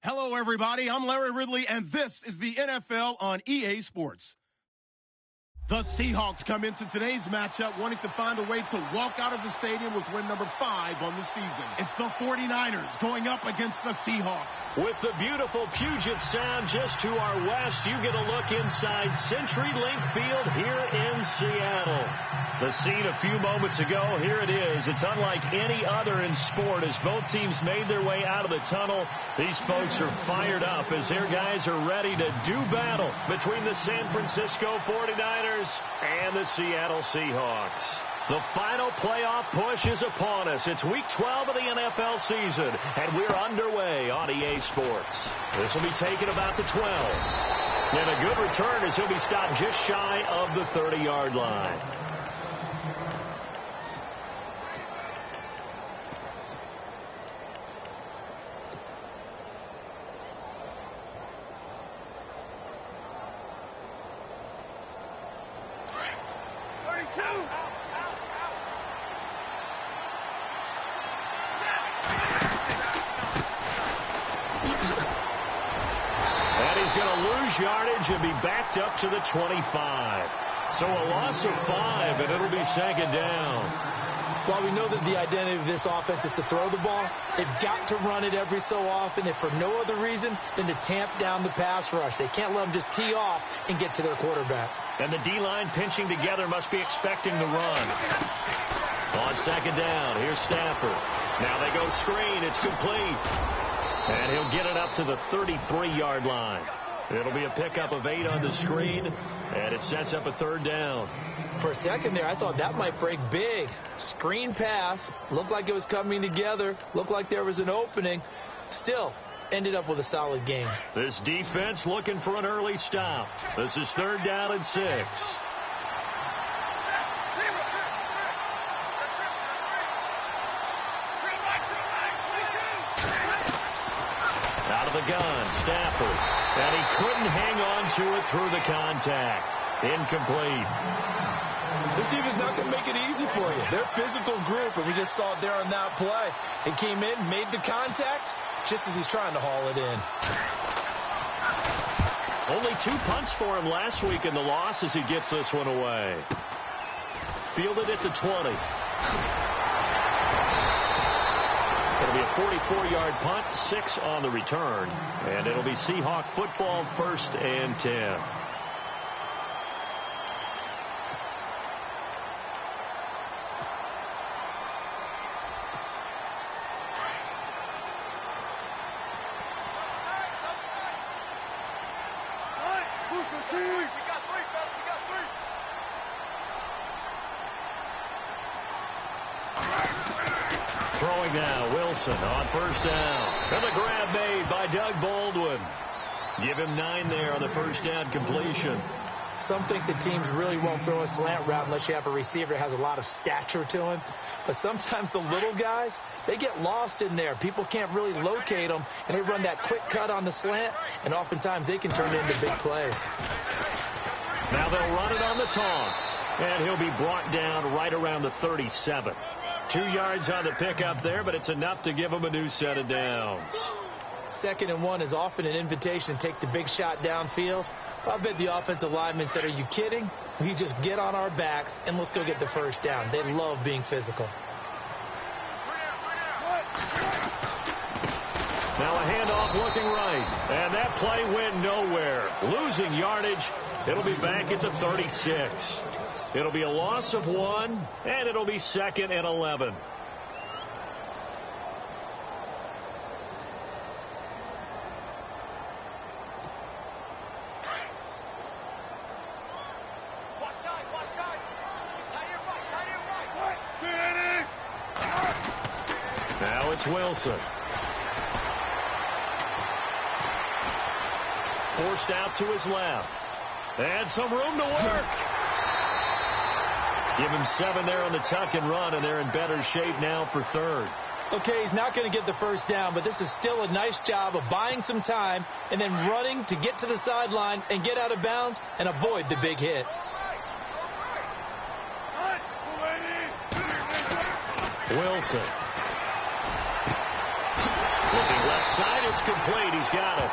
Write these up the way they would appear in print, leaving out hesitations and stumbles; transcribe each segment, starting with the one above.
Hello, everybody. I'm Larry Ridley, and this is the NFL on EA Sports. The Seahawks come into today's matchup wanting to find a way to walk out of the stadium with win number 5 on the season. It's the 49ers going up against the Seahawks. With the beautiful Puget Sound just to our west, you get a look inside CenturyLink Field here in Seattle. The scene a few moments ago, here it is. It's unlike any other in sport as both teams made their way out of the tunnel. These folks are fired up as their guys are ready to do battle between the San Francisco 49ers and the Seattle Seahawks. The final playoff push is upon us. It's week 12 of the NFL season, and we're underway on EA Sports. This will be taken about the 12. And a good return as he'll be stopped just shy of the 30-yard line. Yardage and be backed up to the 25. So a loss of 5, and it'll be second down. While we know that the identity of this offense is to throw the ball, they've got to run it every so often, if for no other reason than to tamp down the pass rush. They can't let them just tee off and get to their quarterback. And the D-line pinching together must be expecting the run. On second down, here's Stafford. Now they go screen. It's complete. And he'll get it up to the 33-yard line. It'll be a pickup of 8 on the screen, and it sets up a third down. For a second there, I thought that might break big. Screen pass, looked like it was coming together, looked like there was an opening. Still, ended up with a solid game. This defense looking for an early stop. This is third down and 6. Out of the gun, Stafford. And he couldn't hang on to it through the contact. Incomplete. This defense is not going to make it easy for you. They're a physical group, and we just saw it there on that play. It came in, made the contact, just as he's trying to haul it in. Only 2 punts for him last week in the loss as he gets this one away. Fielded at the 20. It'll be a 44-yard punt, 6 on the return, and it'll be Seahawk football, 1st and 10. Throwing now, Wilson on first down. And the grab made by Doug Baldwin. Give him 9 there on the first down completion. Some think the teams really won't throw a slant route unless you have a receiver that has a lot of stature to him. But sometimes the little guys, they get lost in there. People can't really locate them, and they run that quick cut on the slant, and oftentimes they can turn it into big plays. Now they'll run it on the toss, and he'll be brought down right around the 37. 2 yards on the pickup there, but it's enough to give him a new set of downs. 2nd and 1 is often an invitation to take the big shot downfield. I bet the offensive lineman said, "Are you kidding? We just get on our backs and let's go get the first down." They love being physical. Now a handoff looking right, and that play went nowhere. Losing yardage. It'll be back at the 36. It'll be a loss of 1, and it'll be 2nd and 11. Now it's Wilson. Forced out to his left. And some room to work. Give him 7 there on the tuck and run, and they're in better shape now for 3rd. Okay, he's not going to get the first down, but this is still a nice job of buying some time and then running to get to the sideline and get out of bounds and avoid the big hit. Wilson. Looking Left side, it's complete. He's got it.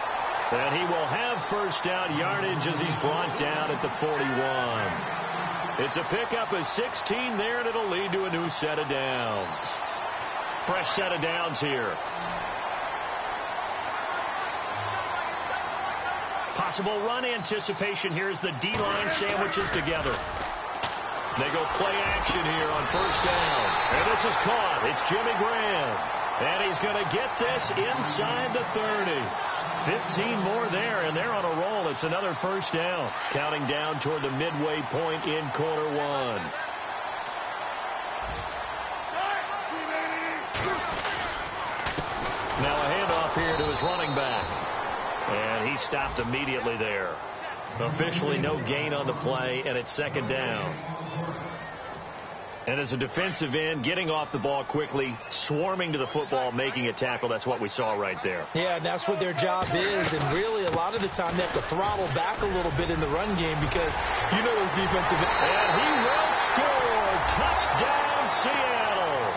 And he will have first down yardage as he's brought down at the 41. It's a pickup of 16 there, and it'll lead to a new set of downs. Fresh set of downs here. Possible run anticipation here as the D-line sandwiches together. They go play action here on first down. And this is caught. It's Jimmy Graham. And he's going to get this inside the 30. 15 more there, and they're on a roll. It's another first down. Counting down toward the midway point in quarter one. Now a handoff here to his running back. And he stopped immediately there. Officially no gain on the play, and it's second down. And as a defensive end, getting off the ball quickly, swarming to the football, making a tackle, that's what we saw right there. Yeah, and that's what their job is. And really, a lot of the time, they have to throttle back a little bit in the run game because you know those defensive ends. And he will score. Touchdown, Seattle.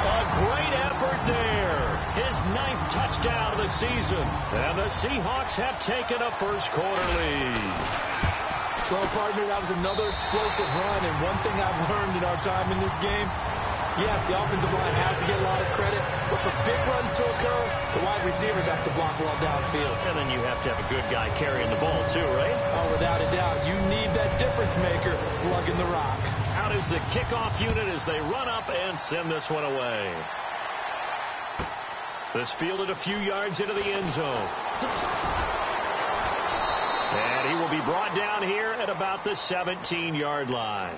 A great effort there. His 9th touchdown of the season. And the Seahawks have taken a first-quarter lead. Well, partner, that was another explosive run, and one thing I've learned in our time in this game, yes, the offensive line has to get a lot of credit, but for big runs to occur, the wide receivers have to block well downfield. And then you have to have a good guy carrying the ball, too, right? Oh, without a doubt. You need that difference maker lugging the rock. Out is the kickoff unit as they run up and send this one away. This fielded a few yards into the end zone. And he will be brought down here at about the 17-yard line.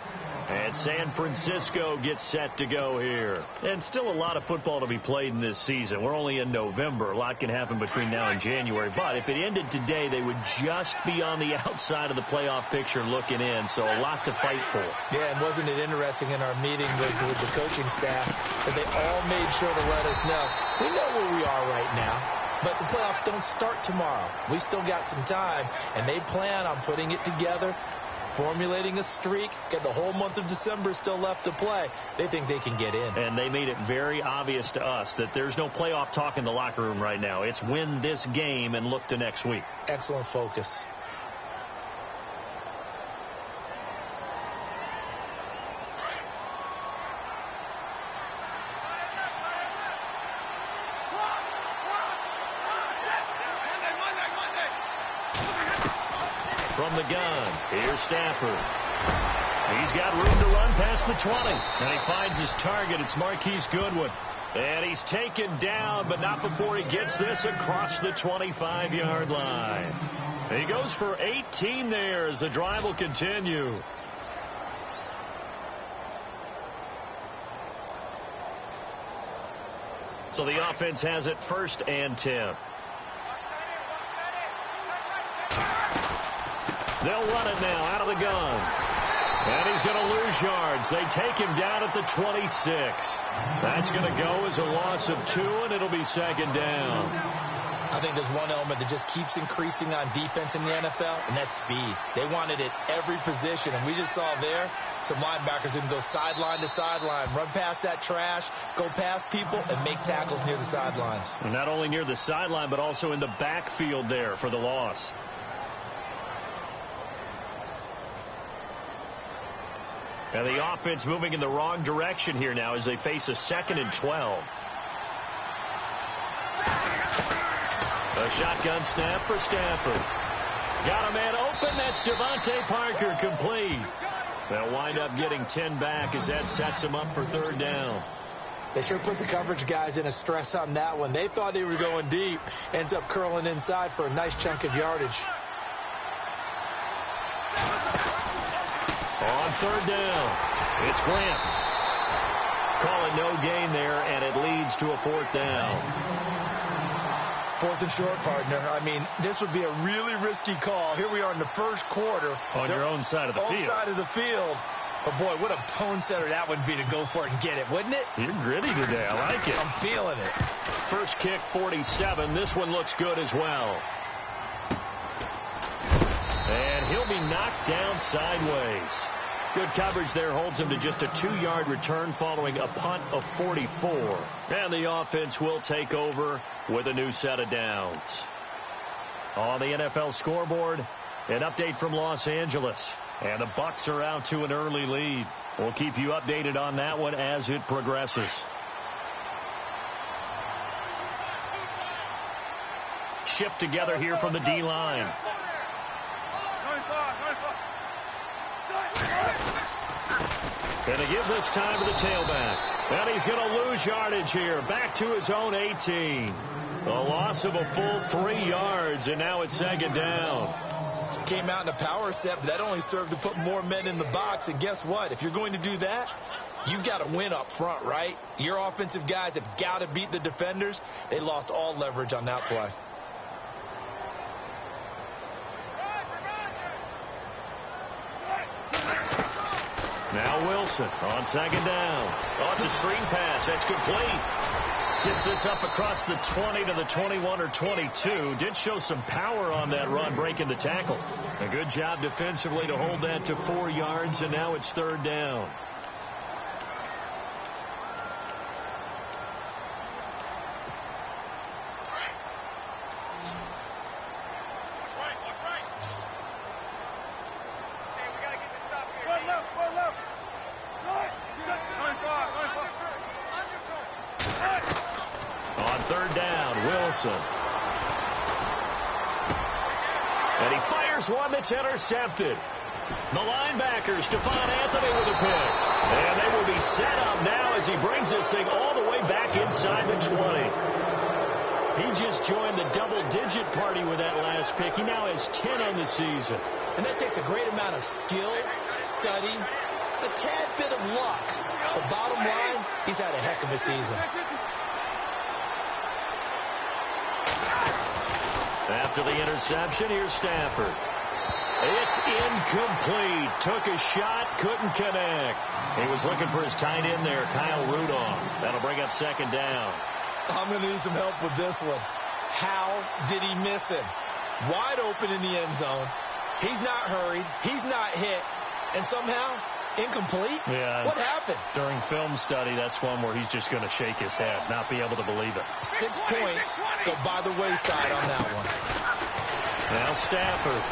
And San Francisco gets set to go here. And still a lot of football to be played in this season. We're only in November. A lot can happen between now and January. But if it ended today, they would just be on the outside of the playoff picture looking in. So a lot to fight for. Yeah, and wasn't it interesting in our meeting with the coaching staff that they all made sure to let us know, we know where we are right now. But the playoffs don't start tomorrow. We still got some time, and they plan on putting it together, formulating a streak, got the whole month of December still left to play. They think they can get in. And they made it very obvious to us that there's no playoff talk in the locker room right now. It's win this game and look to next week. Excellent focus. From the gun, here's Stafford. He's got room to run past the 20. And he finds his target. It's Marquise Goodwin. And he's taken down, but not before he gets this across the 25-yard line. He goes for 18 there as the drive will continue. So the offense has it 1st and 10. They'll run it now out of the gun. And he's going to lose yards. They take him down at the 26. That's going to go as a loss of 2, and it'll be second down. I think there's one element that just keeps increasing on defense in the NFL, and that's speed. They want it at every position, and we just saw there some linebackers who can go sideline to sideline, run past that trash, go past people, and make tackles near the sidelines. And not only near the sideline, but also in the backfield there for the loss. And the offense moving in the wrong direction here now as they face a 2nd and 12. A shotgun snap for Stafford. Got a man open. That's Devontae Parker, complete. They'll wind up getting 10 back as that sets them up for 3rd down. They sure put the coverage guys in a stress on that one. They thought they were going deep. Ends up curling inside for a nice chunk of yardage. On 3rd down, it's Grant. Call it no gain there, and it leads to a 4th down. 4th and short, partner. I mean, this would be a really risky call. Here we are in the 1st quarter. On your own side of the field. Own side of the field. But, boy, what a tone setter that would be to go for it and get it, wouldn't it? You're gritty today. I like it. I'm feeling it. First kick, 47. This one looks good as well. And he'll be knocked down sideways. Good coverage there holds him to just a 2-yard return following a punt of 44. And the offense will take over with a new set of downs. On the NFL scoreboard, an update from Los Angeles. And the Bucs are out to an early lead. We'll keep you updated on that one as it progresses. Shift together here from the D-line. Going to give this time to the tailback. And he's going to lose yardage here. Back to his own 18. A loss of a full 3 yards, and now it's 2nd down. Came out in a power set, but that only served to put more men in the box. And guess what? If you're going to do that, you've got to win up front, right? Your offensive guys have got to beat the defenders. They lost all leverage on that play. Now Wilson on 2nd down. Oh, it's a screen pass. That's complete. Gets this up across the 20 to the 21 or 22. Did show some power on that run, breaking the tackle. A good job defensively to hold that to 4 yards, and now it's 3rd down. On 3rd down, Wilson. And he fires one that's intercepted. The linebacker, Stephon Anthony with a pick. And they will be set up now as he brings this thing all the way back inside the 20. He just joined the double-digit party with that last pick. He now has 10 on the season. And that takes a great amount of skill, study, a tad bit of luck. But bottom line, he's had a heck of a season. After the interception, here's Stafford. It's incomplete. Took a shot, couldn't connect. He was looking for his tight end there, Kyle Rudolph. That'll bring up 2nd down. I'm going to need some help with this one. How did he miss him? Wide open in the end zone. He's not hurried. He's not hit. And somehow, incomplete? Yeah. What happened? During film study, that's one where he's just going to shake his head, not be able to believe it. 6 points go by the wayside on that one. Now Stafford.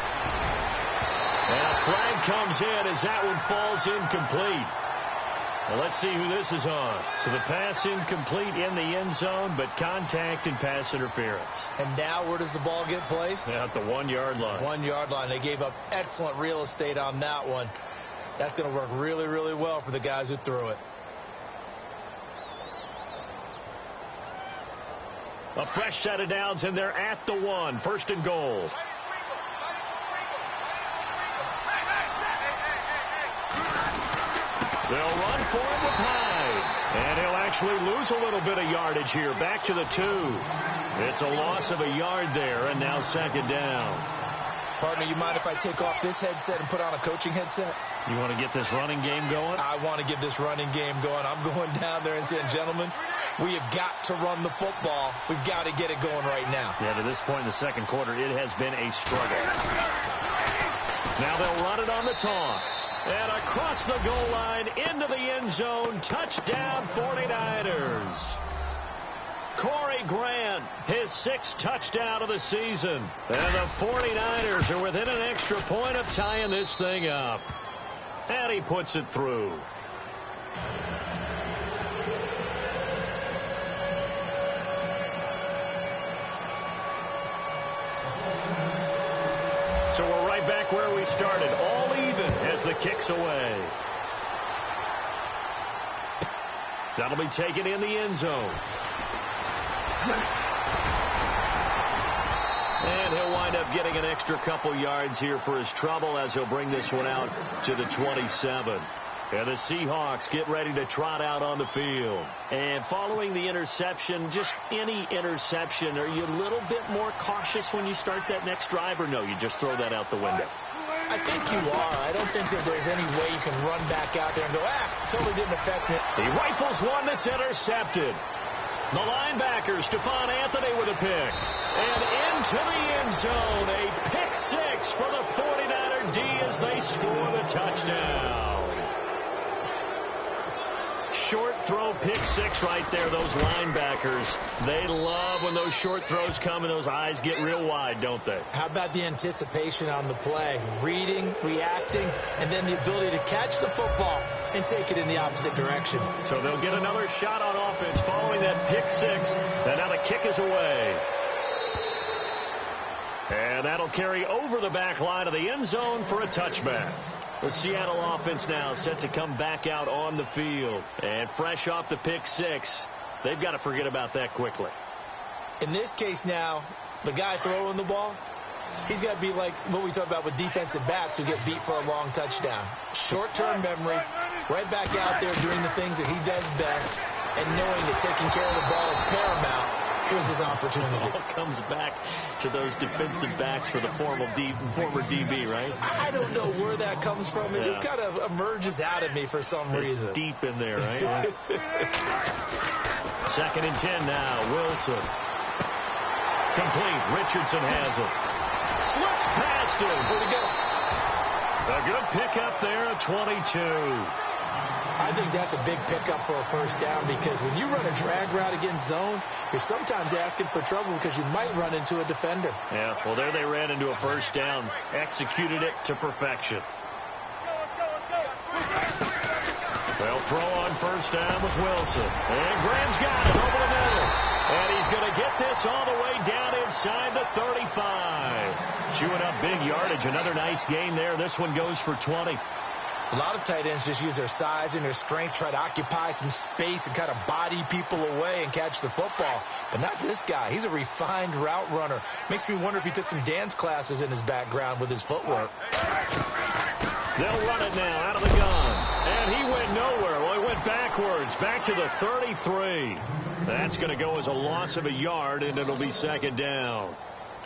And a flag comes in as that one falls incomplete. Well, let's see who this is on. So the pass incomplete in the end zone, but contact and pass interference. And now where does the ball get placed? At the 1-yard line. 1-yard line. They gave up excellent real estate on that one. That's going to work really, really well for the guys who threw it. A fresh set of downs, and they're at the 1. 1st and goal. They'll run for it with Hyde. And he'll actually lose a little bit of yardage here. Back to the 2. It's a loss of a yard there, and now 2nd down. Partner, you mind if I take off this headset and put on a coaching headset? You want to get this running game going? I want to get this running game going. I'm going down there and saying, gentlemen, we have got to run the football. We've got to get it going right now. Yeah, to this point in the 2nd quarter, it has been a struggle. Now they'll run it on the toss. And across the goal line, into the end zone, touchdown 49ers. Corey Grant, his 6th touchdown of the season. And the 49ers are within an extra point of tying this thing up. And he puts it through. So we're right back where we started, all even as the kick's away. That'll be taken in the end zone. And he'll wind up getting an extra couple yards here for his trouble as he'll bring this one out to the 27. And the Seahawks get ready to trot out on the field. And following the interception, just any interception, are you a little bit more cautious when you start that next drive, or no, you just throw that out the window? I think you are. I don't think that there's any way you can run back out there and go, totally didn't affect me. He rifles one that's intercepted. The linebacker, Stephon Anthony with a pick. And into the end end zone. A pick six for the 49er D as they score the touchdown. Short throw, pick six right there. Those linebackers, they love when those short throws come and those eyes get real wide, don't they? How about the anticipation on the play? Reading, reacting, and then the ability to catch the football and take it in the opposite direction. So they'll get another shot on offense following that pick six. And now the kick is away. And that'll carry over the back line of the end zone for a touchback. The Seattle offense now set to come back out on the field. And fresh off the pick six, they've got to forget about that quickly. In this case now, the guy throwing the ball, he's got to be like what we talk about with defensive backs who get beat for a long touchdown. Short-term memory, right back out there doing the things that he does best, and knowing that taking care of the ball is paramount. Here's his opportunity. It all comes back to those defensive backs for the former DB, right? I don't know where that comes from. It just kind of emerges out of me for some reason. Deep in there, right? 2nd and 10 now. Wilson. Complete. Richardson has it. Slips past him. Where'd he go? A good pickup there, a 22. I think that's a big pickup for a first down because when you run a drag route against zone, you're sometimes asking for trouble because you might run into a defender. Yeah, well, there they ran into a first down, executed it to perfection. They'll throw on first down with Wilson. And Graham's got it over the middle. And he's going to get this all the way down inside the 35. Chewing up big yardage. Another nice gain there. This one goes for 20. A lot of tight ends just use their size and their strength, try to occupy some space and kind of body people away and catch the football. But not this guy. He's a refined route runner. Makes me wonder if he took some dance classes in his background with his footwork. They'll run it now out of the gun. And he went nowhere. Well, he went backwards, back to the 33. That's going to go as a loss of a yard, and it'll be 2nd down.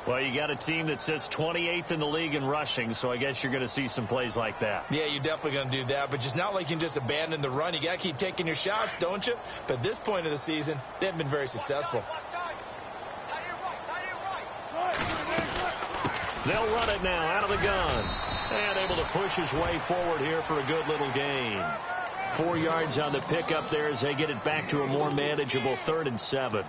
Well, you got a team that sits 28th in the league in rushing, so I guess you're going to see some plays like that. Yeah, you're definitely going to do that, but just not like you can just abandon the run. You got to keep taking your shots, don't you? But at this point of the season, they haven't been very successful. They'll run it now out of the gun. And able to push his way forward here for a good little gain. 4 yards on the pickup there as they get it back to a more manageable 3rd and 7.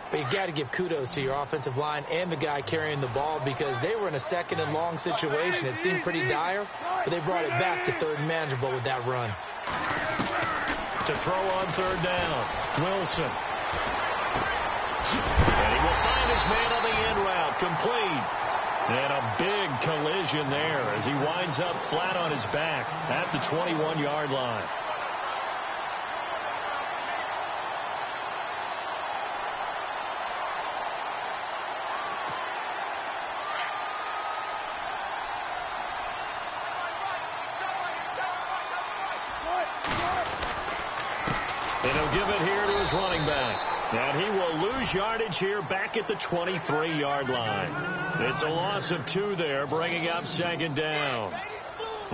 But you've got to give kudos to your offensive line and the guy carrying the ball because they were in a 2nd and long situation. It seemed pretty dire, but they brought it back to 3rd and manageable with that run. To throw on 3rd down, Wilson. And he will find his man on the end route, complete. And a big collision there as he winds up flat on his back at the 21-yard line. And he'll give it here to his running back. And he will lose yardage here back at the 23-yard line. It's a loss of 2 there, bringing up 2nd down.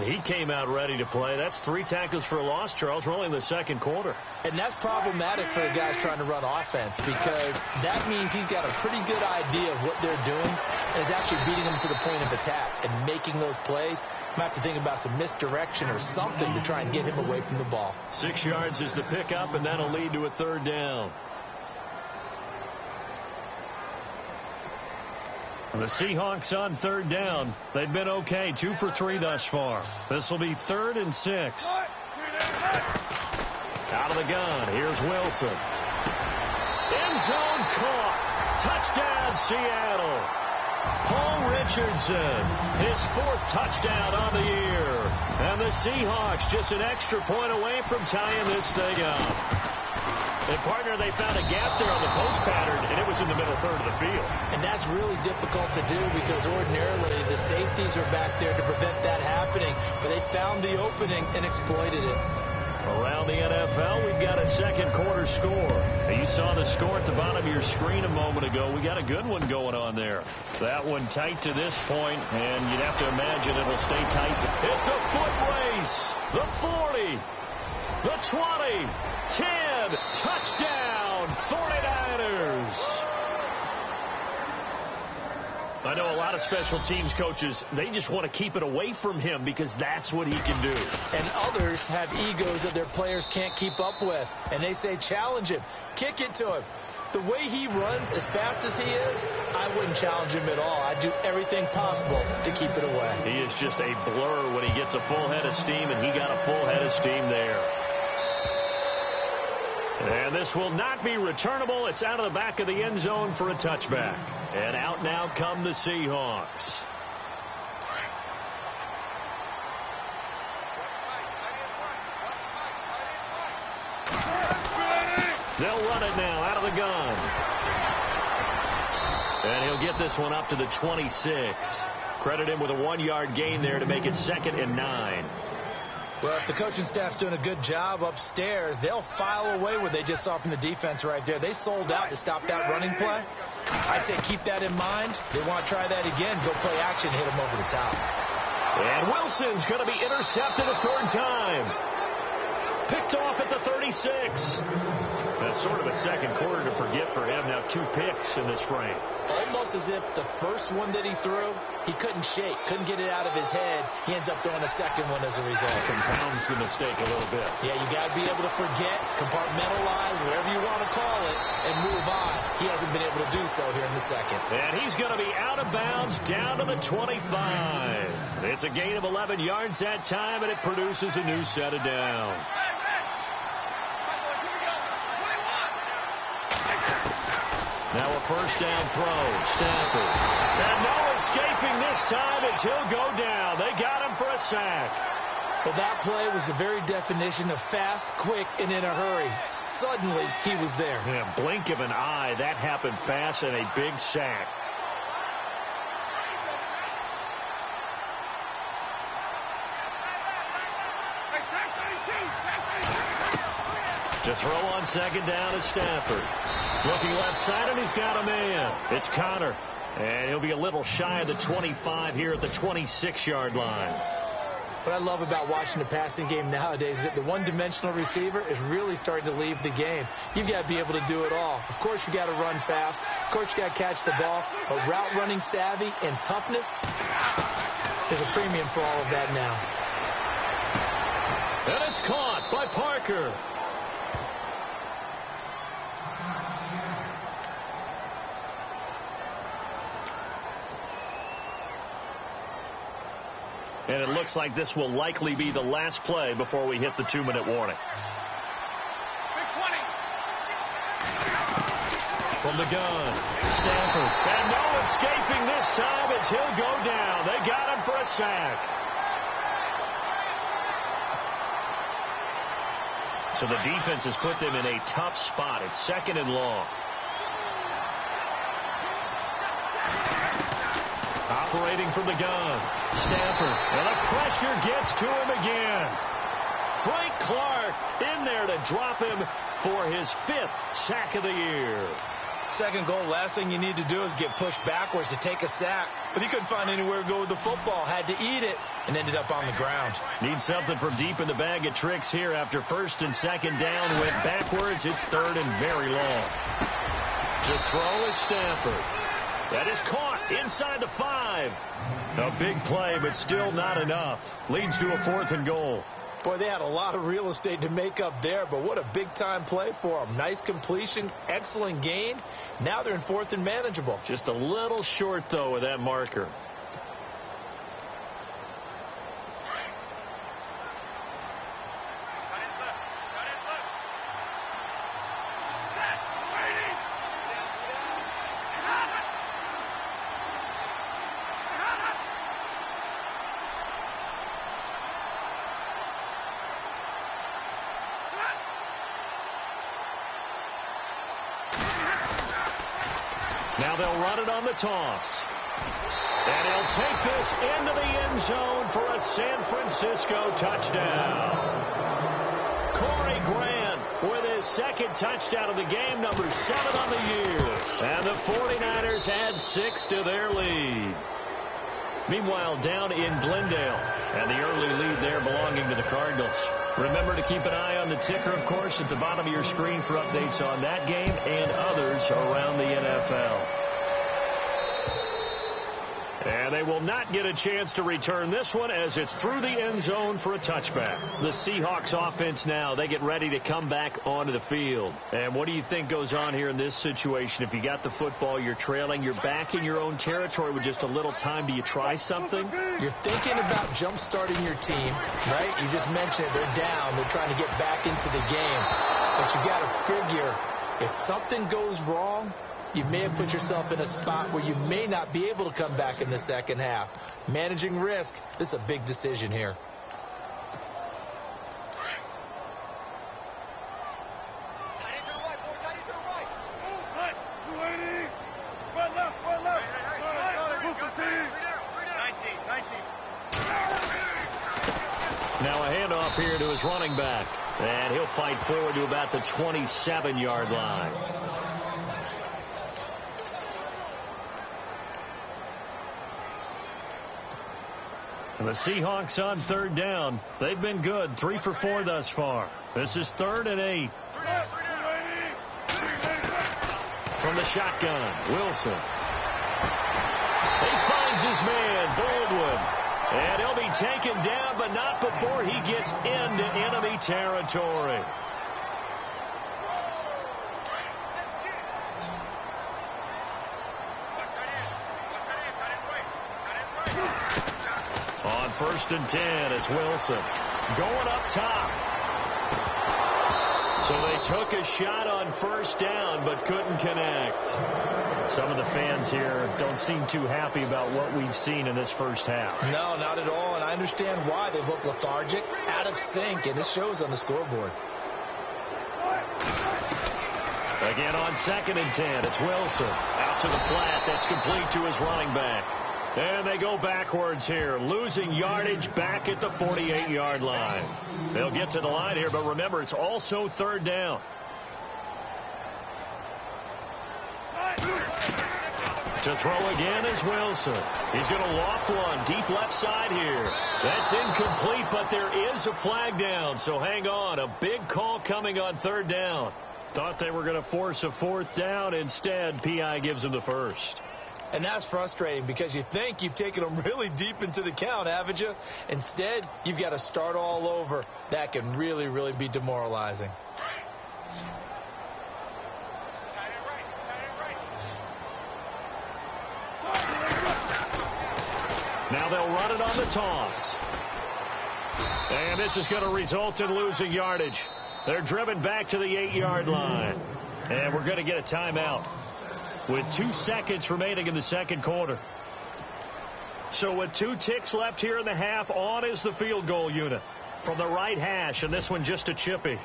He came out ready to play. That's 3 tackles for a loss, Charles. We're only in the 2nd quarter. And that's problematic for the guys trying to run offense because that means he's got a pretty good idea of what they're doing and is actually beating them to the point of attack and making those plays. Might have to think about some misdirection or something to try and get him away from the ball. 6 yards is the pickup, and that'll lead to a 3rd down. The Seahawks on 3rd down. They've been okay, 2 for 3 thus far. This will be 3rd and 6. Out of the gun, here's Wilson. End zone caught. Touchdown, Seattle. Paul Richardson, his 4th touchdown on the year. And the Seahawks just an extra point away from tying this thing up. And, partner, they found a gap there on the post pattern, and it was in the middle 3rd of the field. And that's really difficult to do because ordinarily the safeties are back there to prevent that happening. But they found the opening and exploited it. Around the NFL, we've got a 2nd quarter score. You saw the score at the bottom of your screen a moment ago. We got a good one going on there. That one tight to this point, and you'd have to imagine it'll stay tight. It's a foot race. The 40, the 20, 10, touchdown, 49ers. I know a lot of special teams coaches, they just want to keep it away from him because that's what he can do. And others have egos that their players can't keep up with. And they say, challenge him, kick it to him. The way he runs as fast as he is, I wouldn't challenge him at all. I'd do everything possible to keep it away. He is just a blur when he gets a full head of steam, and he got a full head of steam there. And this will not be returnable. It's out of the back of the end zone for a touchback. And out now come the Seahawks. They'll run it now out of the gun. And he'll get this one up to the 26. Credit him with a 1-yard gain there to make it 2nd and 9. Well, if the coaching staff's doing a good job upstairs, they'll file away what they just saw from the defense right there. They sold out to stop that running play. I'd say keep that in mind. They want to try that again. Go play action, hit them over the top. And Wilson's going to be intercepted a 3rd time. Picked off at the 36. That's sort of a second quarter to forget for him. Now 2 picks in this frame. Almost as if the first one that he threw, he couldn't shake, couldn't get it out of his head. He ends up throwing a second one as a result. Compounds the mistake a little bit. Yeah, you got to be able to forget, compartmentalize, whatever you want to call it, and move on. He hasn't been able to do so here in the second. And he's going to be out of bounds down to the 25. It's a gain of 11 yards that time, and it produces a new set of downs. Now a 1st down throw. Stafford. And no escaping this time as he'll go down. They got him for a sack. Well, that play was the very definition of fast, quick, and in a hurry. Suddenly, he was there. Yeah, blink of an eye. That happened fast and a big sack. To throw on 2nd down is Stafford. Looking left side, and he's got a man. It's Connor. And he'll be a little shy of the 25 here at the 26-yard line. What I love about watching the passing game nowadays is that the one-dimensional receiver is really starting to leave the game. You've got to be able to do it all. Of course, you got to run fast. Of course, you got to catch the ball. But route running savvy and toughness, there's a premium for all of that now. And it's caught by Parker. And it looks like this will likely be the last play before we hit the 2-minute warning. From the gun, Stafford. And no escaping this time as he'll go down. They got him for a sack. So the defense has put them in a tough spot. It's 2nd and long. Operating from the gun, Stafford, and the pressure gets to him again. Frank Clark in there to drop him for his 5th sack of the year. Second goal, last thing you need to do is get pushed backwards to take a sack. But he couldn't find anywhere to go with the football, had to eat it, and ended up on the ground. Need something from deep in the bag of tricks here after 1st and 2nd down. Went backwards. It's 3rd and very long. To throw is Stafford. That is caught inside the 5. A big play, but still not enough. Leads to a 4th and goal. Boy, they had a lot of real estate to make up there, but what a big-time play for them. Nice completion, excellent gain. Now they're in 4th and manageable. Just a little short, though, with that marker. Now they'll run it on the toss. And he'll take this into the end zone for a San Francisco touchdown. Corey Grant with his 2nd touchdown of the game, number 7 on the year. And the 49ers add 6 to their lead. Meanwhile, down in Glendale, and the early lead there belonging to the Cardinals. Remember to keep an eye on the ticker, of course, at the bottom of your screen for updates on that game and others around the NFL. And they will not get a chance to return this one as it's through the end zone for a touchback. The Seahawks offense now, they get ready to come back onto the field. And what do you think goes on here in this situation? If you got the football, you're trailing, you're back in your own territory with just a little time. Do you try something? You're thinking about jump-starting your team, right? You just mentioned it. They're down. They're trying to get back into the game. But you got to figure if something goes wrong, you may have put yourself in a spot where you may not be able to come back in the second half. Managing risk, this is a big decision here. Now a handoff here to his running back. And he'll fight forward to about the 27-yard line. And the Seahawks on third down. They've been good. 3 for 4 thus far. This is 3rd and 8. From the shotgun, Wilson. He finds his man, Baldwin. And he'll be taken down, but not before he gets into enemy territory. On 1st and 10, it's Wilson going up top. So they took a shot on 1st down, but couldn't connect. Some of the fans here don't seem too happy about what we've seen in this first half. No, not at all, and I understand why. They look lethargic, out of sync, and this shows on the scoreboard. Again on 2nd and 10, it's Wilson. Out to the flat, that's complete to his running back. And they go backwards here, losing yardage back at the 48-yard line. They'll get to the line here, but remember, it's also 3rd down. To throw again is Wilson. He's going to loft one deep left side here. That's incomplete, but there is a flag down, so hang on. A big call coming on 3rd down. Thought they were going to force a 4th down. Instead, P.I. gives them the first. And that's frustrating because you think you've taken them really deep into the count, haven't you? Instead, you've got to start all over. That can really, really be demoralizing. Now they'll run it on the toss. And this is going to result in losing yardage. They're driven back to the 8-yard line. And we're going to get a timeout with 2 seconds remaining in the second quarter. So with 2 ticks left here in the half, on is the field goal unit from the right hash, and this one just a chippy.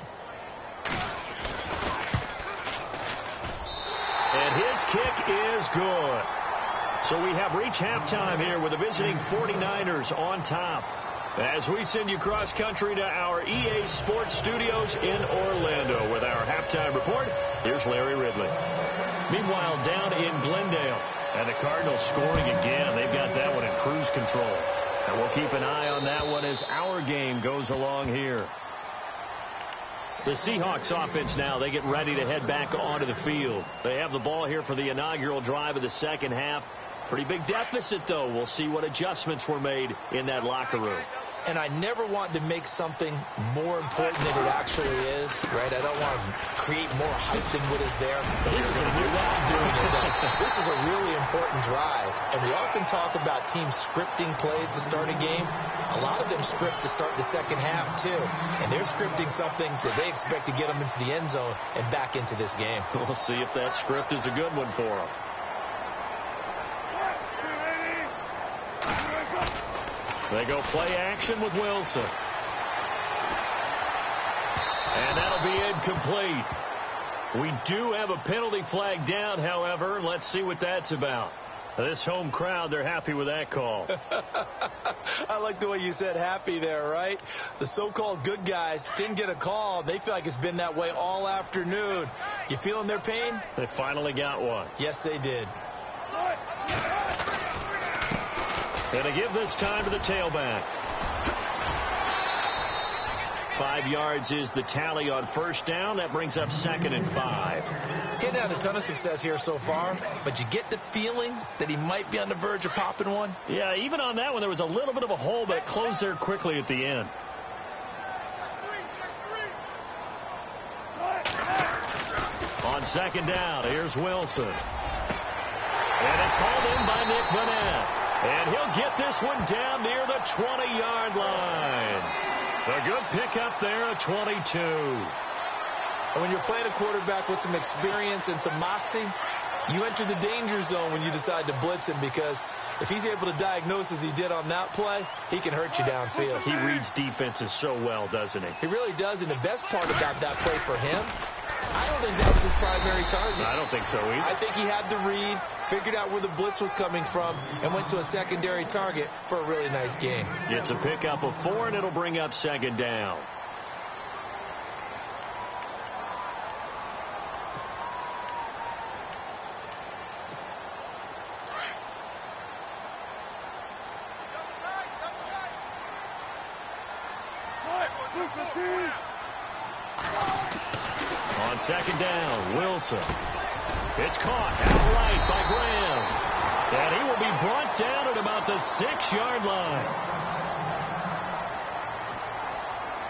And his kick is good. So we have reached halftime here with the visiting 49ers on top. As we send you cross country to our EA Sports Studios in Orlando with our halftime report, here's Larry Ridley. Meanwhile, down in Glendale, and the Cardinals scoring again. They've got that one in cruise control. And we'll keep an eye on that one as our game goes along here. The Seahawks offense now, they get ready to head back onto the field. They have the ball here for the inaugural drive of the second half. Pretty big deficit, though. We'll see what adjustments were made in that locker room. And I never want to make something more important than it actually is, right? I don't want to create more hype than what is there. This is a really important drive. And we often talk about teams scripting plays to start a game. A lot of them script to start the second half, too. And they're scripting something that they expect to get them into the end zone and back into this game. We'll see if that script is a good one for them. They go play action with Wilson. And that'll be incomplete. We do have a penalty flag down, however. Let's see what that's about. This home crowd, they're happy with that call. I like the way you said happy there, right? The so-called good guys didn't get a call. They feel like it's been that way all afternoon. You feeling their pain? They finally got one. Yes, they did. Going to give this time to the tailback. 5 yards is the tally on first down. That brings up 2nd and 5. Getting had a ton of success here so far, but you get the feeling that he might be on the verge of popping one. Yeah, even on that one, there was a little bit of a hole, but it closed there quickly at the end. On 2nd down, here's Wilson. And it's hauled in by Nick Vanette. And he'll get this one down near the 20-yard line. A good pickup there at 22. And when you're playing a quarterback with some experience and some moxie, you enter the danger zone when you decide to blitz him, because if he's able to diagnose as he did on that play, he can hurt you downfield. He reads defenses so well, doesn't he? He really does, and the best part about that play for him, I don't think that was his primary target. I don't think so either. I think he had the read, figured out where the blitz was coming from, and went to a secondary target for a really nice game. It's a pickup of 4, and it'll bring up 2nd down. On 2nd down, Wilson. It's caught outright by Graham. And he will be brought down at about the 6-yard line.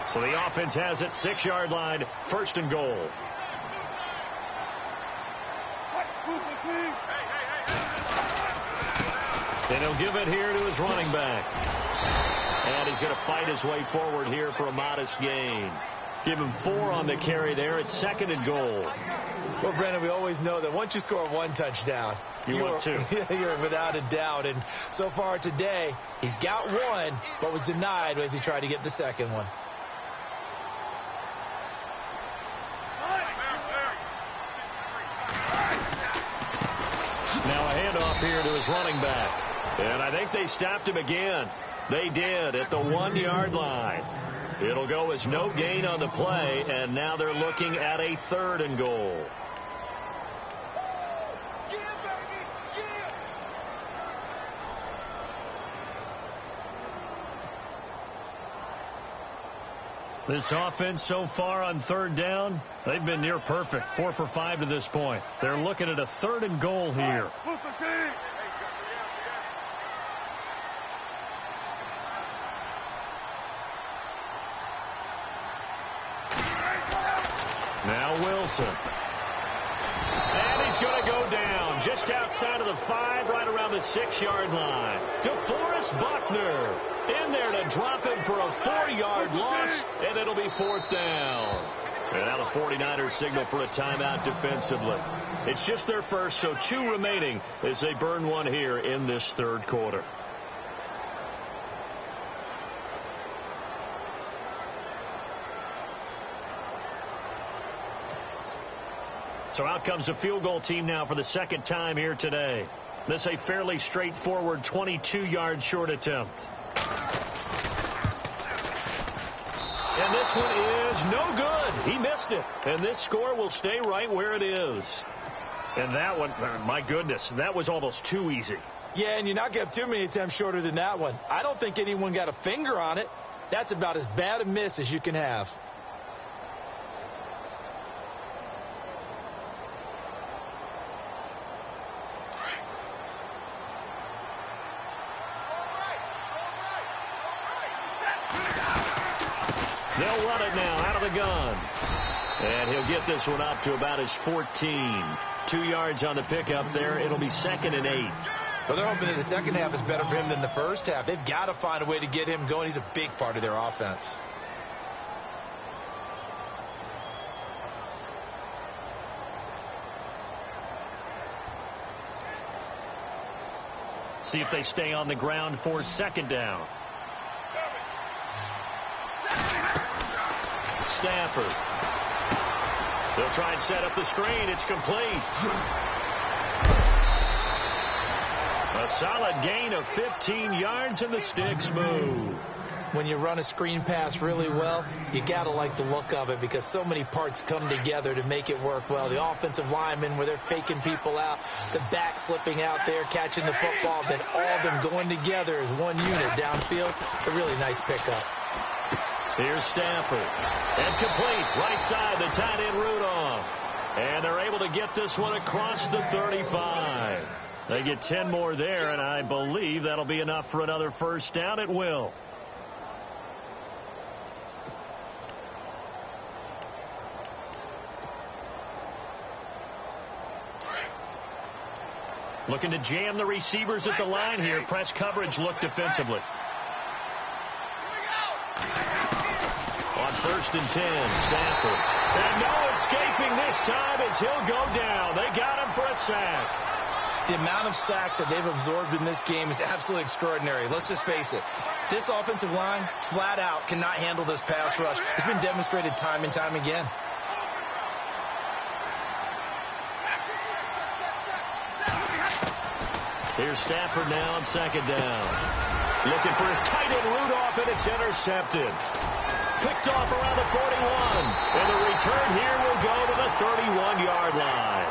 So the offense has it, 6-yard line, 1st and goal. And he'll give it here to his running back. And he's going to fight his way forward here for a modest gain. Give him 4 on the carry there. It's 2nd and goal. Well, Brandon, we always know that once you score 1 touchdown, you want 2. You're without a doubt. And so far today, he's got 1, but was denied as he tried to get the 2nd one. Now a handoff here to his running back. And I think they stopped him again. They did at the 1-yard line. It'll go as no gain on the play, and now they're looking at a 3rd and goal. This offense so far on 3rd down, they've been near perfect. 4 for 5 to this point. They're looking at a 3rd and goal here. Now Wilson. And he's going to go down just outside of the 5, right around the 6-yard line. DeForest Buckner in there to drop him for a 4-yard loss, and it'll be 4th down. And now the 49ers signal for a timeout defensively. It's just their first, so 2 remaining as they burn 1 here in this 3rd quarter. So out comes the field goal team now for the 2nd time here today. This a fairly straightforward 22-yard short attempt. And this one is no good. He missed it. And this score will stay right where it is. And that one, my goodness, that was almost too easy. Yeah, and you're not going to have too many attempts shorter than that one. I don't think anyone got a finger on it. That's about as bad a miss as you can have. They'll run it now out of the gun. And he'll get this one up to about his 14. 2 yards on the pickup there. It'll be 2nd and 8. Well, they're hoping that the second half is better for him than the first half. They've got to find a way to get him going. He's a big part of their offense. See if they stay on the ground for 2nd down. Stafford. They'll try and set up the screen. It's complete. A solid gain of 15 yards, and the sticks move. When you run a screen pass really well, you got to like the look of it because so many parts come together to make it work well. The offensive linemen, where they're faking people out, the back slipping out there, catching the football, then all of them going together as one unit downfield. A really nice pickup. Here's Stafford. And complete. Right side, the tight end Rudolph. And they're able to get this one across the 35. They get 10 more there, and I believe that'll be enough for another first down. It will. Looking to jam the receivers at the line here. Press coverage look defensively. On 1st and 10, Stafford. And no escaping this time as he'll go down. They got him for a sack. The amount of sacks that they've absorbed in this game is absolutely extraordinary. Let's just face it. This offensive line, flat out, cannot handle this pass rush. It's been demonstrated time and time again. Here's Stafford now on 2nd down. Looking for his tight end Rudolph, and it's intercepted. Picked off around the 41. And the return here will go to the 31-yard line.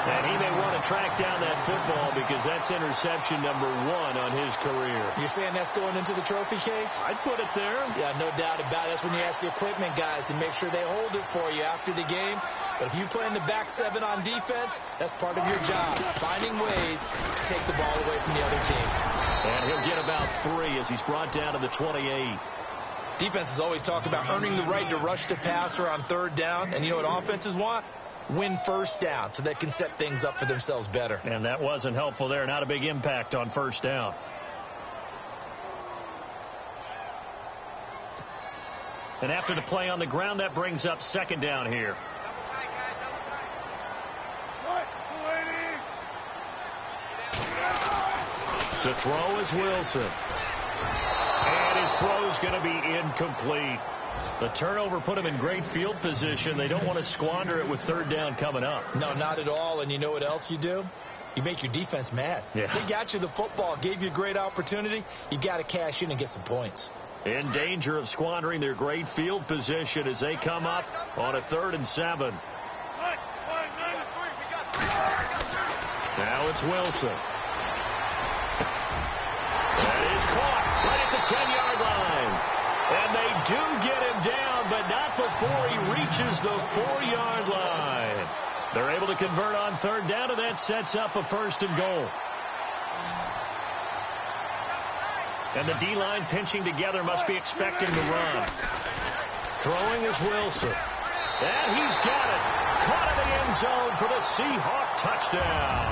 And he may want to track down that football because that's interception number 1 on his career. You're saying that's going into the trophy case? I'd put it there. Yeah, no doubt about it. That's when you ask the equipment guys to make sure they hold it for you after the game. But if you play in the back 7 on defense, that's part of your job, finding ways to take the ball away from the other team. And he'll get about 3 as he's brought down to the 28. Defenses always talk about earning the right to rush the passer on 3rd down. And you know what offenses want? Win first down so they can set things up for themselves better. And that wasn't helpful there. Not a big impact on 1st down. And after the play on the ground, that brings up 2nd down here. To throw is Wilson. And his throw's going to be incomplete. The turnover put him in great field position. They don't want to squander it with 3rd down coming up. No, not at all. And you know what else you do? You make your defense mad. Yeah. They got you the football, gave you a great opportunity. You got to cash in and get some points. In danger of squandering their great field position as they come up on a 3rd and 7. Now it's Wilson. That is caught right at the 10-yard line. And they do get him down, but not before he reaches the 4-yard line. They're able to convert on 3rd down, and that sets up a 1st and goal. And the D-line pinching together must be expecting to run. Throwing is Wilson. And he's got it. Caught in the end zone for the Seahawk touchdown.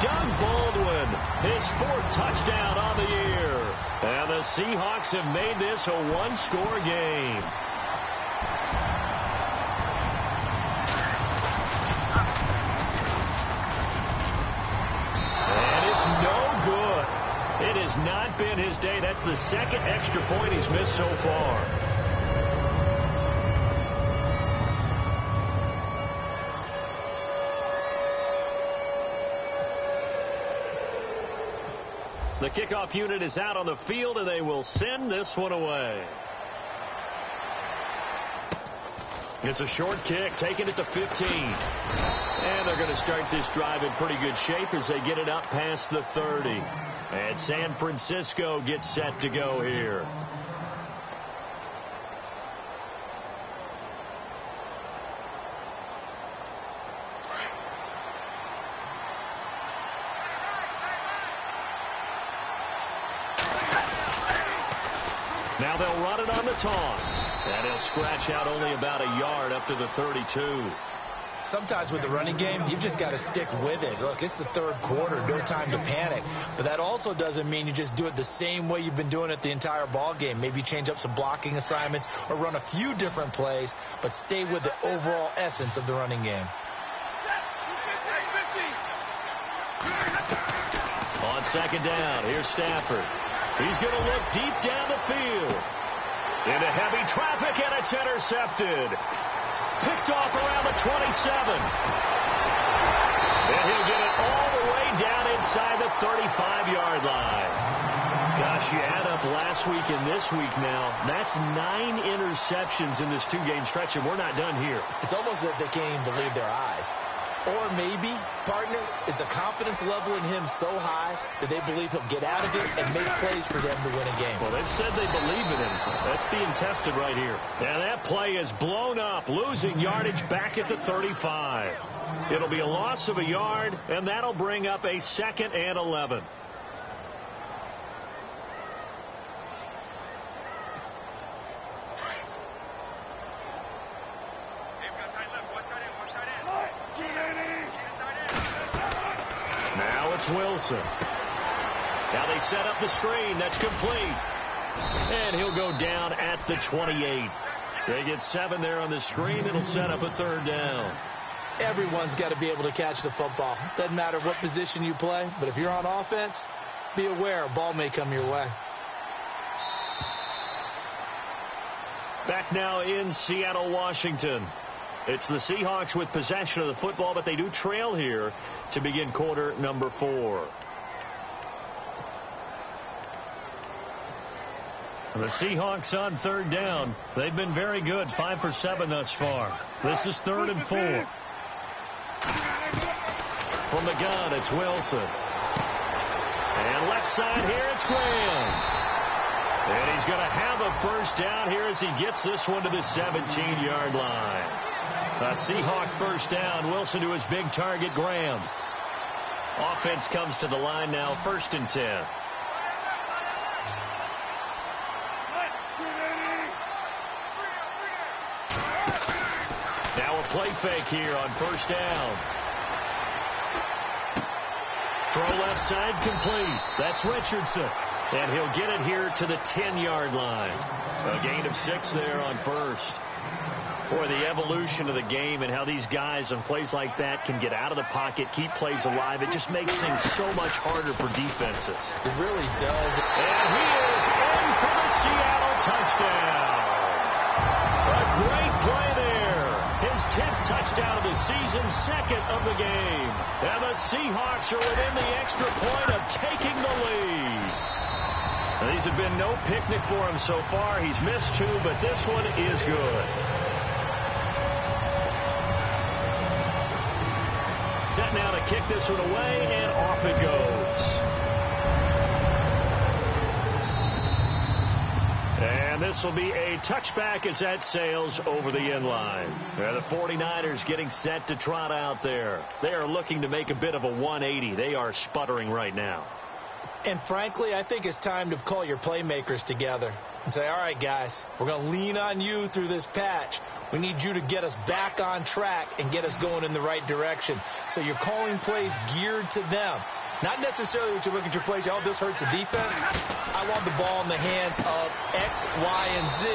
Doug Baldwin, his 4th touchdown on the year. And the Seahawks have made this a 1-score game. And it's no good. It has not been his day. That's the 2nd extra point he's missed so far. The kickoff unit is out on the field, and they will send this one away. It's a short kick, taking it to 15. And they're going to start this drive in pretty good shape as they get it up past the 30. And San Francisco gets set to go here. Now they'll run it on the toss. And he'll scratch out only about a yard up to the 32. Sometimes with the running game, you've just got to stick with it. Look, it's the 3rd quarter, no time to panic. But that also doesn't mean you just do it the same way you've been doing it the entire ball game. Maybe change up some blocking assignments or run a few different plays, but stay with the overall essence of the running game. On 2nd down, here's Stafford. He's going to look deep down the field. Into heavy traffic, and it's intercepted. Picked off around the 27. And he'll get it all the way down inside the 35-yard line. Gosh, you add up last week and this week now. That's 9 interceptions in this 2-game stretch, and we're not done here. It's almost as if they can't even believe their eyes. Or maybe, partner, is the confidence level in him so high that they believe he'll get out of it and make plays for them to win a game. Well, they've said they believe in him. That's being tested right here. And that play is blown up, losing yardage back at the 35. It'll be a loss of a yard, and that'll bring up a 2nd and 11. Now it's Wilson. Now they set up the screen. That's complete. And he'll go down at the 28. They get 7 there on the screen. It'll set up a 3rd down. Everyone's got to be able to catch the football. Doesn't matter what position you play, but if you're on offense, be aware a ball may come your way. Back now in Seattle, Washington. It's the Seahawks with possession of the football, but they do trail here to begin quarter number 4. The Seahawks on 3rd down. They've been very good, 5 for 7 thus far. This is 3rd and 4. From the gun, it's Wilson. And left side here, it's Graham. And he's going to have a 1st down here as he gets this one to the 17-yard line. A Seahawk 1st down. Wilson to his big target, Graham. Offense comes to the line now, 1st and 10. Now a play fake here on 1st down. Throw left side complete. That's Richardson. And he'll get it here to the 10-yard line. A gain of 6 there on 1st. Boy, the evolution of the game and how these guys on plays like that can get out of the pocket, keep plays alive. It just makes things so much harder for defenses. It really does. And he is in for the Seattle touchdown. A great play there. His 10th touchdown of the season, 2nd of the game. And the Seahawks are within the extra point of taking the lead. Now, these have been no picnic for him so far. He's missed 2, but this one is good. Set now to kick this one away, and off it goes. And this will be a touchback as that sails over the end line. The 49ers getting set to trot out there. They are looking to make a bit of a 180. They are sputtering right now. And frankly, I think it's time to call your playmakers together and say, all right, guys, we're going to lean on you through this patch. We need you to get us back on track and get us going in the right direction. So you're calling plays geared to them. Not necessarily what you look at your plays, oh, this hurts the defense. I want the ball in the hands of X, Y, and Z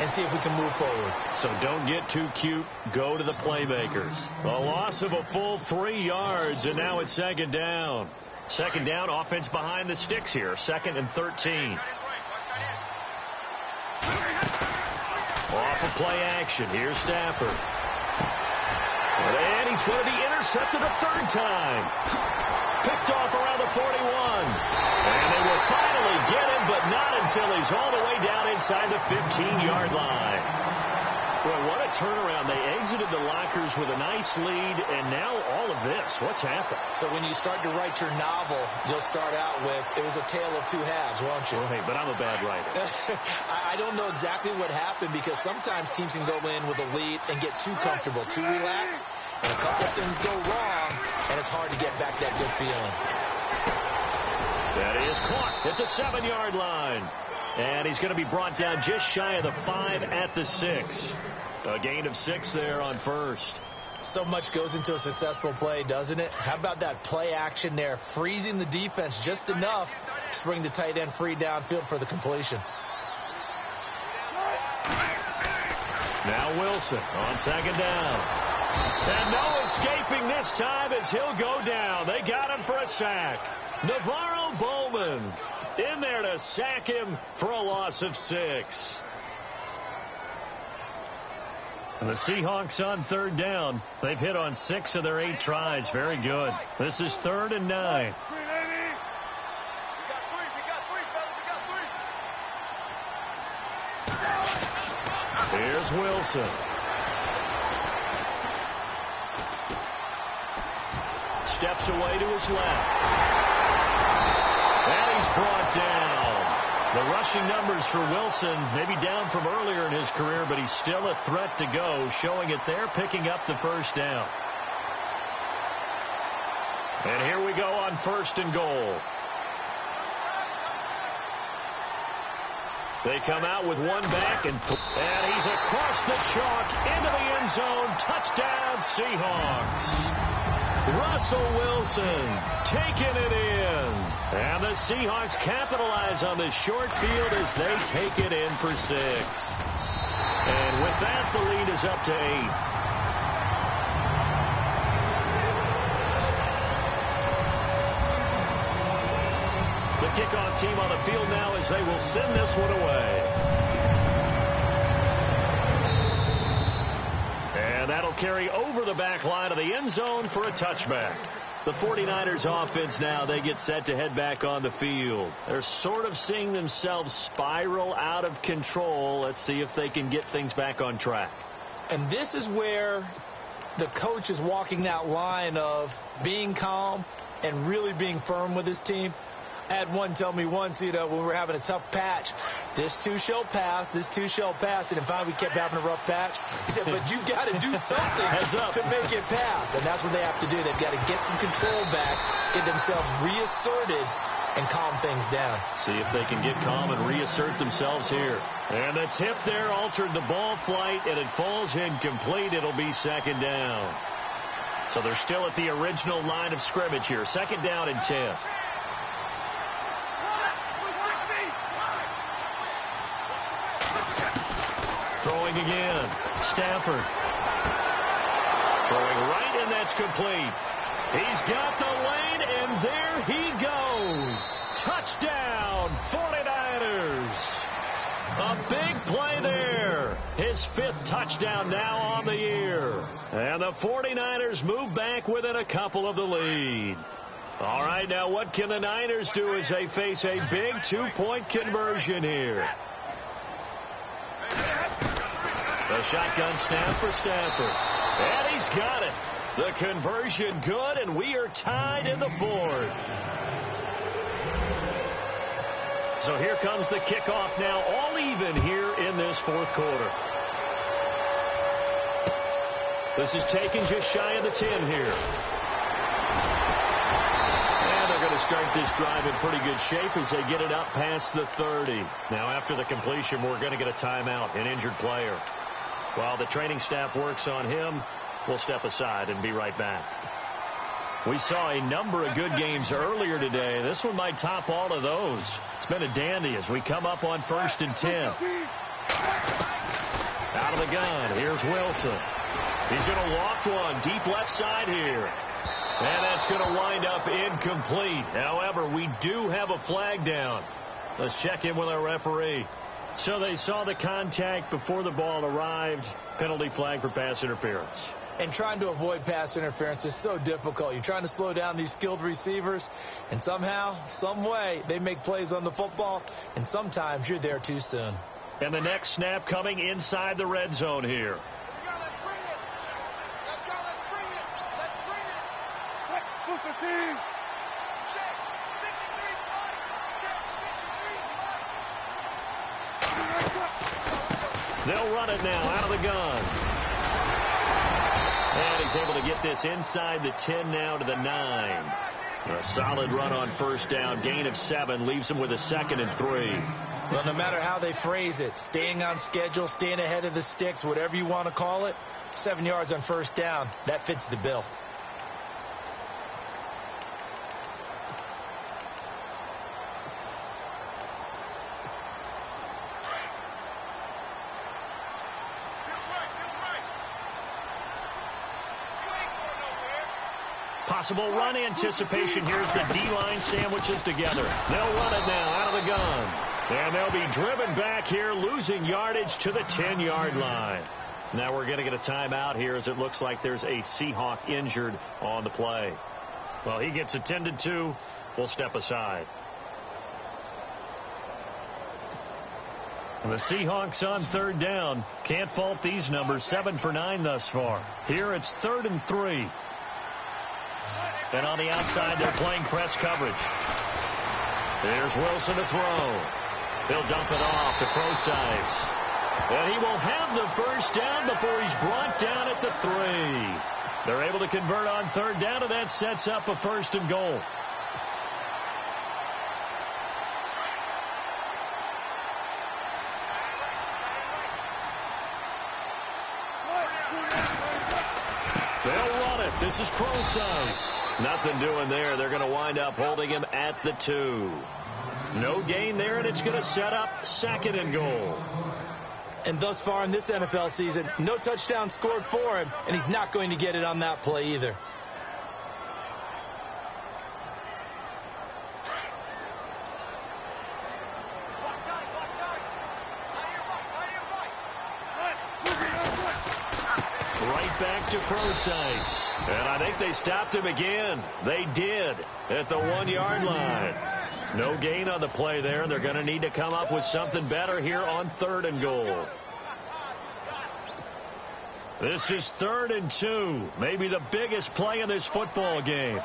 and see if we can move forward. So don't get too cute. Go to the playmakers. A loss of a full 3 yards, and now it's 2nd down. 2nd down, offense behind the sticks here. 2nd and 13. Off of play action. Here's Stafford. And he's going to be intercepted a 3rd time. Picked off around the 41. And they will finally get him, but not until he's all the way down inside the 15-yard line. Well, what a turnaround. They exited the lockers with a nice lead, and now all of this. What's happened? So when you start to write your novel, you'll start out with, it was a tale of 2 halves, won't you? Well, hey, but I'm a bad writer. I don't know exactly what happened because sometimes teams can go in with a lead and get too comfortable, too relaxed, and a couple of things go wrong, and it's hard to get back that good feeling. That is caught at the 7-yard line. And he's going to be brought down just shy of the 5 at the 6. A gain of 6 there on 1st. So much goes into a successful play, doesn't it? How about that play action there, freezing the defense just enough to bring the tight end free downfield for the completion. Now Wilson on 2nd down. And no escaping this time as he'll go down. They got him for a sack. Navarro Bowman in there to sack him for a loss of 6. And the Seahawks on 3rd down. They've hit on 6 of their 8 tries. Very good. This is 3rd and 9. Here's Wilson. steps away to his left. And he's brought down. The rushing numbers for Wilson, maybe down from earlier in his career, but he's still a threat to go, showing it there, picking up the first down. And here we go on 1st and goal. They come out with one back, and he's across the chalk into the end zone. Touchdown, Seahawks. Russell Wilson taking it in. And the Seahawks capitalize on the short field as they take it in for 6. And with that, the lead is up to 8. The kickoff team on the field now as they will send this one away. And that'll carry over the back line of the end zone for a touchback. The 49ers offense now, they get set to head back on the field. They're sort of seeing themselves spiral out of control. Let's see if they can get things back on track. And this is where the coach is walking that line of being calm and really being firm with his team. I had one tell me once, when we were having a tough patch, this too shall pass, this too shall pass. And finally we kept having a rough patch. He said, but you got to do something to make it pass. And that's what they have to do. They've got to get some control back, get themselves reasserted, and calm things down. See if they can get calm and reassert themselves here. And the tip there altered the ball flight, and it falls incomplete. It'll be 2nd down. So they're still at the original line of scrimmage here. 2nd down and 10. Throwing again. Stafford. Throwing right, and that's complete. He's got the lane, and there he goes. Touchdown, 49ers. A big play there. His 5th touchdown now on the year. And the 49ers move back within a couple of the lead. All right, now what can the Niners do as they face a big 2-point conversion here? The shotgun snap for Stafford. And he's got it. The conversion good, and we are tied in the 4th. So here comes the kickoff now, all even here in this 4th quarter. This is taken just shy of the 10 here. And they're going to start this drive in pretty good shape as they get it up past the 30. Now after the completion, we're going to get a timeout, an injured player. While the training staff works on him, we'll step aside and be right back. We saw a number of good games earlier today. This one might top all of those. It's been a dandy as we come up on 1st and 10. Out of the gun, here's Wilson. He's going to loft one deep left side here. And that's going to wind up incomplete. However, we do have a flag down. Let's check in with our referee. So they saw the contact before the ball arrived. Penalty flag for pass interference. And trying to avoid pass interference is so difficult. You're trying to slow down these skilled receivers, and somehow, some way, they make plays on the football, and sometimes you're there too soon. And the next snap coming inside the red zone here. Let's go, let's bring it. Let's bring it. Check. 53 flight. Check. 53 flight. They'll run it now out of the gun. And he's able to get this inside the 10 now to the 9. A solid run on 1st down. Gain of 7 leaves him with a 2nd and 3. Well, no matter how they phrase it, staying on schedule, staying ahead of the sticks, whatever you want to call it, 7 yards on 1st down, that fits the bill. Possible run anticipation. Here's the D-line sandwiches together. They'll run it now out of the gun. And they'll be driven back here, losing yardage to the 10-yard line. Now we're going to get a timeout here as it looks like there's a Seahawk injured on the play. Well, he gets attended to. We'll step aside. And the Seahawks on 3rd down. Can't fault these numbers. 7 for 9 thus far. Here it's 3rd and 3. And on the outside, they're playing press coverage. Here's Wilson to throw. He'll dump it off to Procise. And he will have the first down before he's brought down at the 3. They're able to convert on third down, and that sets up a 1st and goal. They'll run it. This is Procise. Nothing doing there. They're going to wind up holding him at the 2. No gain there, and it's going to set up 2nd and goal. And thus far in this NFL season, no touchdown scored for him, and he's not going to get it on that play either. Right back to Procise. And I think they stopped him again. They did at the 1-yard line. No gain on the play there. They're going to need to come up with something better here on 3rd and goal. This is 3rd and 2. Maybe the biggest play in this football game.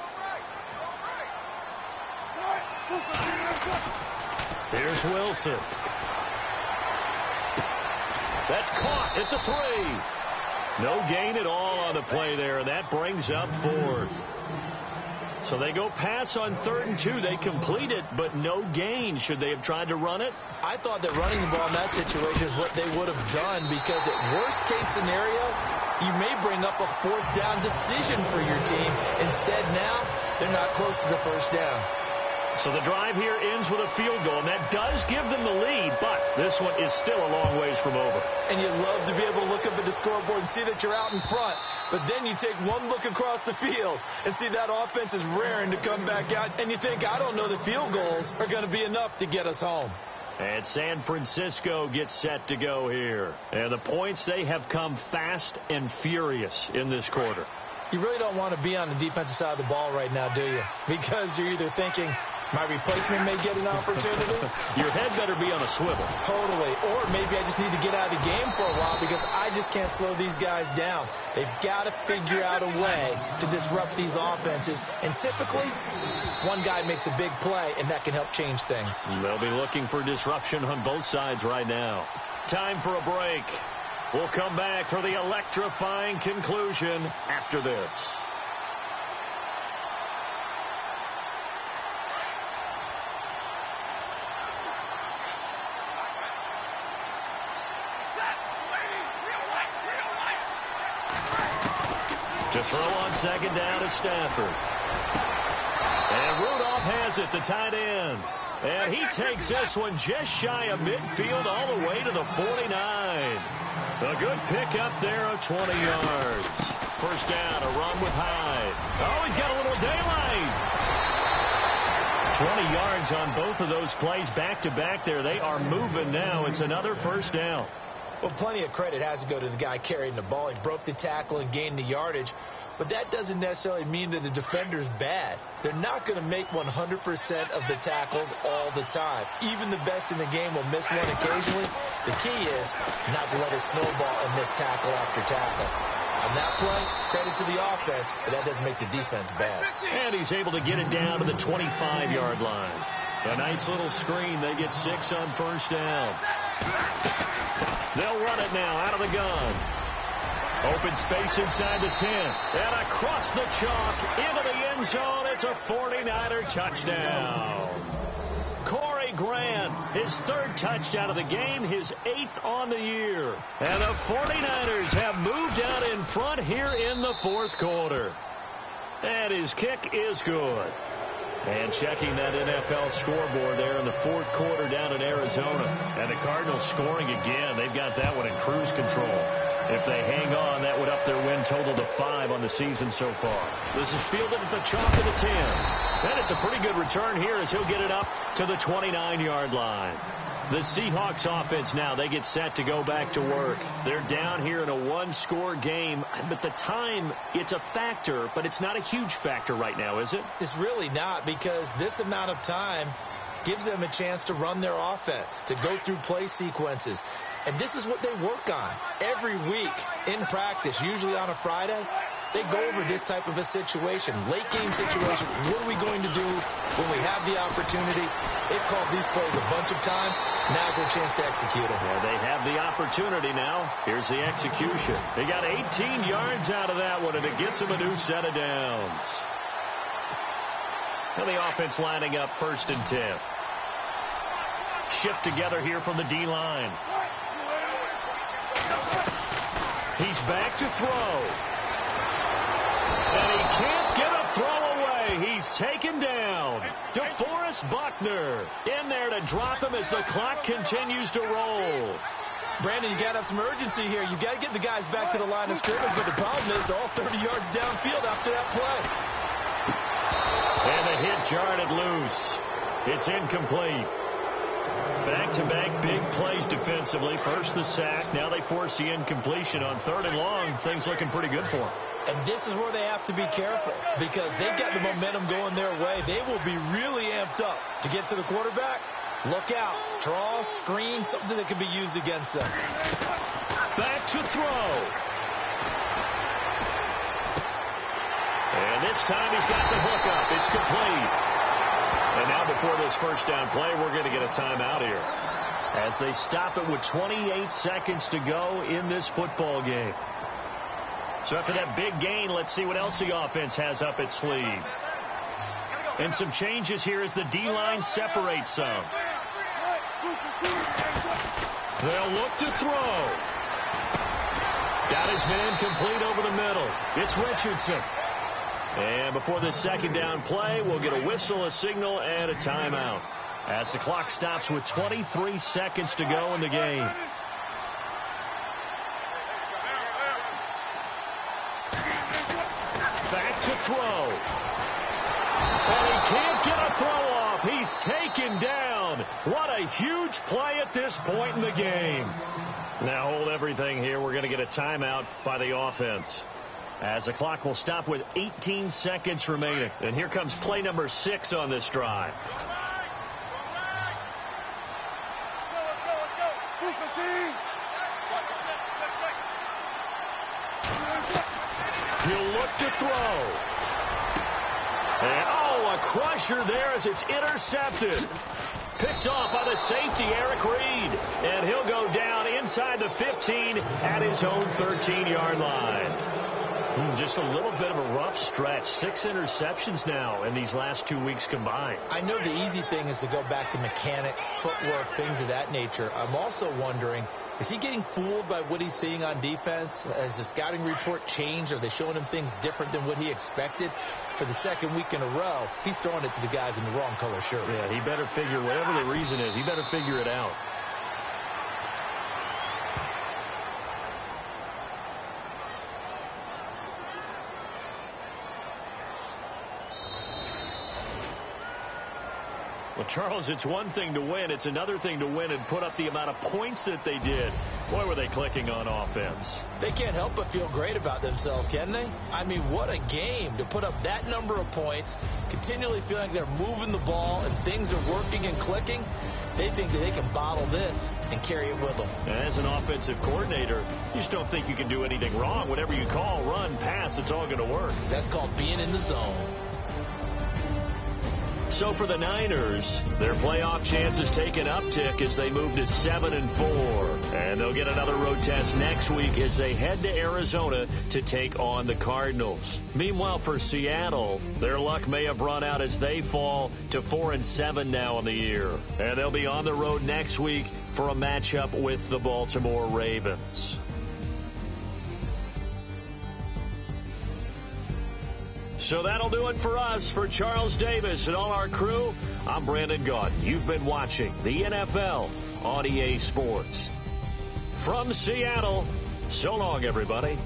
Here's Wilson. That's caught at the 3. No gain at all on the play there, and that brings up 4th. So they go pass on 3rd and 2. They complete it, but no gain. Should they have tried to run it? I thought that running the ball in that situation is what they would have done, because at worst case scenario, you may bring up a 4th down decision for your team. Instead now, they're not close to the 1st down. So the drive here ends with a field goal, and that does give them the lead, but this one is still a long ways from over. And you love to be able to look up at the scoreboard and see that you're out in front, but then you take one look across the field and see that offense is raring to come back out, and you think, I don't know that field goals are going to be enough to get us home. And San Francisco gets set to go here. And the points, they have come fast and furious in this quarter. You really don't want to be on the defensive side of the ball right now, do you? Because you're either thinking, my replacement may get an opportunity. Your head better be on a swivel. Totally. Or maybe I just need to get out of the game for a while because I just can't slow these guys down. They've got to figure out a way to disrupt these offenses. And typically, one guy makes a big play, and that can help change things. They'll be looking for disruption on both sides right now. Time for a break. We'll come back for the electrifying conclusion after this. To throw on 2nd down is Stafford. And Rudolph has it, the tight end. And he takes this one just shy of midfield all the way to the 49. A good pickup there of 20 yards. First down, a run with Hyde. Oh, he's got a little daylight. 20 yards on both of those plays back-to-back there. They are moving now. It's another first down. Well, plenty of credit has to go to the guy carrying the ball. He broke the tackle and gained the yardage. But that doesn't necessarily mean that the defender's bad. They're not going to make 100% of the tackles all the time. Even the best in the game will miss one occasionally. The key is not to let it snowball and miss tackle after tackle. On that play, credit to the offense, but that doesn't make the defense bad. And he's able to get it down to the 25-yard line. A nice little screen. They get 6 on first down. They'll run it now out of the gun. Open space inside the 10. And across the chalk into the end zone. It's a 49er touchdown. Corey Grant, his 3rd touchdown of the game, his 8th on the year. And the 49ers have moved out in front here in the 4th quarter. And his kick is good. And checking that NFL scoreboard there in the 4th quarter down in Arizona. And the Cardinals scoring again. They've got that one in cruise control. If they hang on, that would up their win total to 5 on the season so far. This is fielded at the chalk of the 10. And it's a pretty good return here as he'll get it up to the 29-yard line. The Seahawks offense now, they get set to go back to work. They're down here in a 1-score game. But the time, it's a factor, but it's not a huge factor right now, is it? It's really not, because this amount of time gives them a chance to run their offense, to go through play sequences. And this is what they work on every week in practice, usually on a Friday. they go over this type of a situation, late game situation. What are we going to do when we have the opportunity? They've called these plays a bunch of times. Now's their chance to execute them. Yeah, they have the opportunity now. Here's the execution. They got 18 yards out of that one, and it gets them a new set of downs. And the offense lining up 1st and 10. Shift together here from the D-line. He's back to throw. And he can't get a throw away. He's taken down. DeForest Buckner in there to drop him as the clock continues to roll. Brandon, you got to have some urgency here. You got to get the guys back to the line of scrimmage, but the problem is they're all 30 yards downfield after that play. And the hit jarred it loose. It's incomplete. Back-to-back big plays defensively. First the sack. Now they force the incompletion on 3rd and long. Things looking pretty good for them. And this is where they have to be careful because they've got the momentum going their way. They will be really amped up to get to the quarterback. Look out. Draw, screen, something that can be used against them. Back to throw. And this time he's got the hook up. It's complete. And now before this first down play, we're going to get a timeout here as they stop it with 28 seconds to go in this football game. So after that big gain, let's see what else the offense has up its sleeve. And some changes here as the D-line separates some. They'll look to throw. Got his man complete over the middle. It's Richardson. And before this second down play, we'll get a whistle, a signal, and a timeout as the clock stops with 23 seconds to go in the game. Back to throw. And he can't get a throw off. He's taken down. What a huge play at this point in the game. Now hold everything here. We're going to get a timeout by the offense as the clock will stop with 18 seconds remaining. And here comes play number 6 on this drive. He'll look to throw. And, oh, a crusher there as it's intercepted. Picked off by the safety, Eric Reed. And he'll go down inside the 15 at his own 13-yard line. Just a little bit of a rough stretch. 6 interceptions now in these last 2 weeks combined. I know the easy thing is to go back to mechanics, footwork, things of that nature. I'm also wondering, is he getting fooled by what he's seeing on defense? Has the scouting report changed? Are they showing him things different than what he expected? For the second week in a row, he's throwing it to the guys in the wrong color shirts. Yeah, he better figure, whatever the reason is, he better figure it out. Well, Charles, it's one thing to win. It's another thing to win and put up the amount of points that they did. Boy, were they clicking on offense. They can't help but feel great about themselves, can they? I mean, what a game to put up that number of points, continually feeling like they're moving the ball and things are working and clicking. They think that they can bottle this and carry it with them. As an offensive coordinator, you just don't think you can do anything wrong. Whatever you call, run, pass, it's all going to work. That's called being in the zone. So for the Niners, their playoff chances take an uptick as they move to 7-4. And they'll get another road test next week as they head to Arizona to take on the Cardinals. Meanwhile, for Seattle, their luck may have run out as they fall to 4-7 now in the year. And they'll be on the road next week for a matchup with the Baltimore Ravens. So that'll do it for us. For Charles Davis and all our crew, I'm Brandon Gaudin. You've been watching the NFL on EA Sports. From Seattle, so long, everybody.